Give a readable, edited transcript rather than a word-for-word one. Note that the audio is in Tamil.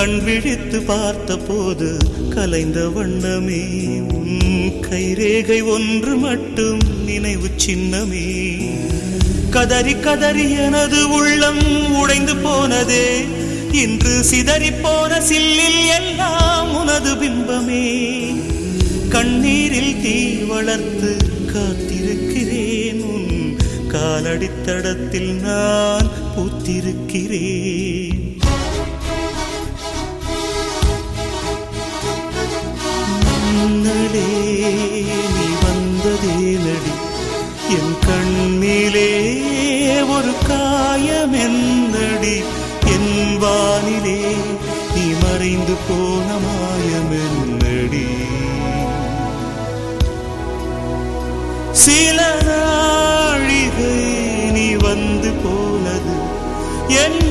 கண் விழித்து பார்த்த போது கலைந்த வண்ணமே உன் கைரேகை ஒன்று மட்டும் நினைவு சின்னமே. கதறி கதறி எனது உள்ளம் உடைந்து போனதே, இன்று சிதறி போன சில்லில் எல்லாம் உனது பிம்பமே. கண்ணீரில் தீ வளர்த்து காத்திருக்கிறேன், உன் காலடித்தடத்தில் நான் பூத்திருக்கிறேன். நீ வந்ததே நடி என் கண்ணிலே ஒரு காயம் என்னடி, என் வானிலே நீ மறைந்து போன மாயம் என்னடி. சில நாழிகை நீ வந்து போனது என்